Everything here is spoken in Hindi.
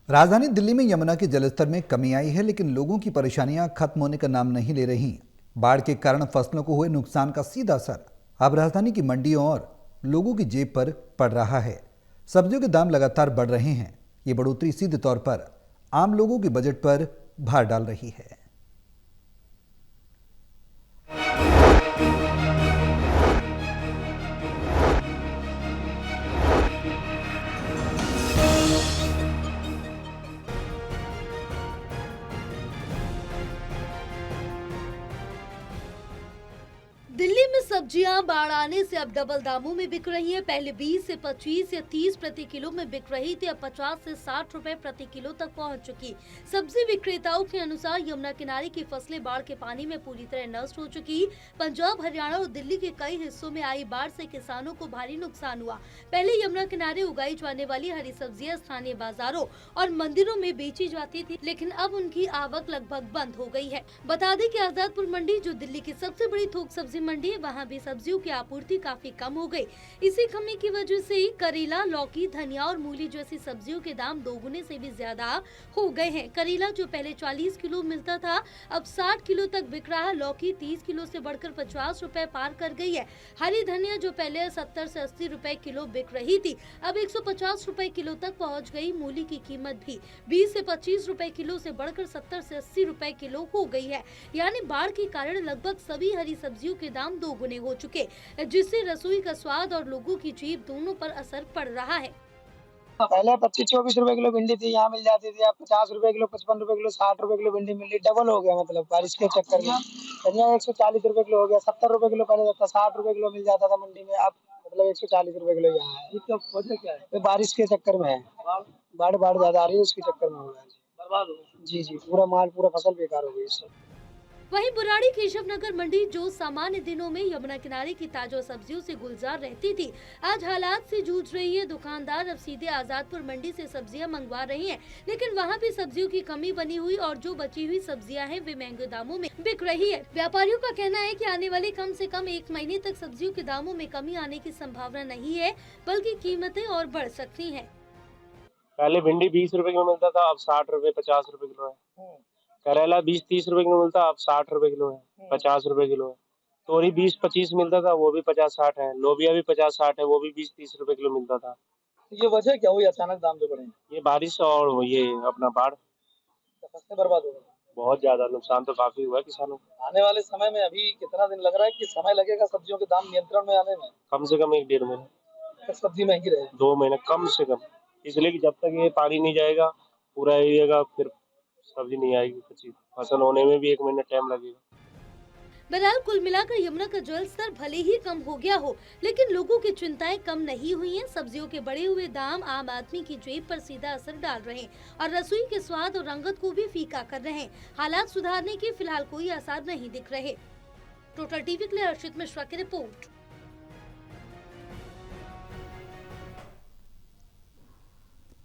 राजधानी दिल्ली में यमुना के जलस्तर में कमी आई है, लेकिन लोगों की परेशानियां खत्म होने का नाम नहीं ले रही। बाढ़ के कारण फसलों को हुए नुकसान का सीधा असर अब राजधानी की मंडियों और लोगों की जेब पर पड़ रहा है। सब्जियों के दाम लगातार बढ़ रहे हैं। ये बढ़ोतरी सीधे तौर पर आम लोगों के बजट पर भार डाल रही है। दिल्ली में सब्जियां बाढ़ आने से अब डबल दामों में बिक रही हैं। पहले 20 से 25 या 30 प्रति किलो में बिक रही थी, अब 50 से 60 रुपए प्रति किलो तक पहुंच चुकी। सब्जी विक्रेताओं के अनुसार यमुना किनारे की फसलें बाढ़ के पानी में पूरी तरह नष्ट हो चुकी। पंजाब, हरियाणा और दिल्ली के कई हिस्सों में आई बाढ़ से किसानों को भारी नुकसान हुआ। पहले यमुना किनारे उगाई जाने वाली हरी सब्जियां स्थानीय बाजारों और मंदिरों में बेची जाती थी, लेकिन अब उनकी आवक लगभग बंद हो गई है। बता दें कि आजादपुर मंडी, जो दिल्ली की सबसे बड़ी थोक सब्जी मंडी है, वहाँ भी सब्जियों की आपूर्ति काफी कम हो गई। इसी कमी की वजह से करेला, लौकी, धनिया और मूली जैसी सब्जियों के दाम दोगुने से भी ज्यादा हो गए हैं। करेला जो पहले 40 किलो मिलता था, अब 60 किलो तक बिक रहा है। लौकी 30 किलो से बढ़कर 50 रुपए पार कर गई है। हरी धनिया जो पहले 70 से 80 रुपए किलो बिक रही थी, अब 150 रुपए किलो तक पहुँच गई। मूली की कीमत भी 20 से 25 रुपए किलो से बढ़कर 70 से 80 रुपए किलो हो गई है। यानी बाढ़ के कारण लगभग सभी हरी सब्जियों के दाम दोगुने हो चुके, जिससे रसोई का स्वाद और लोगों की जेब दोनों पर असर पड़ रहा है। पहले 25-24 रुपए किलो भिंडी थी, यहाँ मिल जाती थी। अब 50 रुपए किलो, 55 रुपए किलो, 60 रुपए किलो भिंडी मिल रही। डबल हो गया, मतलब बारिश के चक्कर में। धनिया 140 रुपए किलो हो गया। 70 रुपए किलो पहले था, 60 रुपए किलो मिल जाता था मंडी में, अब मतलब 140 रुपए किलो यहाँ है। इसका वजह क्या है? तो बारिश के चक्कर में है। बाढ़ ज्यादा आ रही है, उसके चक्कर में हो गया। बर्बाद हो जी, पूरा माल, पूरा फसल बेकार हो गई इससे। वहीं बुराड़ी केशव नगर मंडी, जो सामान्य दिनों में यमुना किनारे की ताजा सब्जियों से गुलजार रहती थी, आज हालात से जूझ रही है। दुकानदार अब सीधे आजादपुर मंडी से सब्जियां मंगवा रहे हैं, लेकिन वहां भी सब्जियों की कमी बनी हुई और जो बची हुई सब्जियां हैं वे महंगे दामों में बिक रही है। व्यापारियों का कहना है कि आने वाले कम से कम 1 महीने तक सब्जियों के दामों में कमी आने की संभावना नहीं है, बल्कि कीमतें और बढ़ सकती है। पहले भिंडी 20 रुपए किलो मिलता था, अब 60 रुपए 50 रुपए किलो है। करेला 20-30 रुपए किलो मिलता, अब 60 रुपए किलो है, 50 रुपए किलो है। तोरी 20-25 मिलता था, वो भी 50-60 है। लोबिया भी 50-60 है, वो भी 20-30 रुपए किलो मिलता था। ये वजह क्या हुई अचानक दाम जो बढ़े? ये बारिश और ये अपना बाढ़, फसलें बर्बाद हो गई। बहुत ज्यादा नुकसान तो काफी हुआ है किसानों को। आने वाले समय में अभी कितना दिन लग रहा है कि समय लगेगा सब्जियों के दाम नियंत्रण में आने में? कम से कम 1-1.5 महीने। सब्जी महंगी रहेगी 2 महीने कम से कम, इसलिए कि जब तक ये पानी नहीं जाएगा पूरा एरिया का, फिर सब्जी नहीं आएगी। कच्ची फसल होने में भी 1 महीना टाइम लगेगा। बहरहाल कुल मिलाकर यमुना का जल स्तर भले ही कम हो गया हो, लेकिन लोगों की चिंताएं कम नहीं हुई हैं। सब्जियों के बढ़े हुए दाम आम आदमी की जेब पर सीधा असर डाल रहे हैं और रसोई के स्वाद और रंगत को भी फीका कर रहे हैं। हालात सुधारने के फिलहाल कोई आसार नहीं दिख रहे। टोटल टीवी के लिए अर्शित मिश्रा की रिपोर्ट।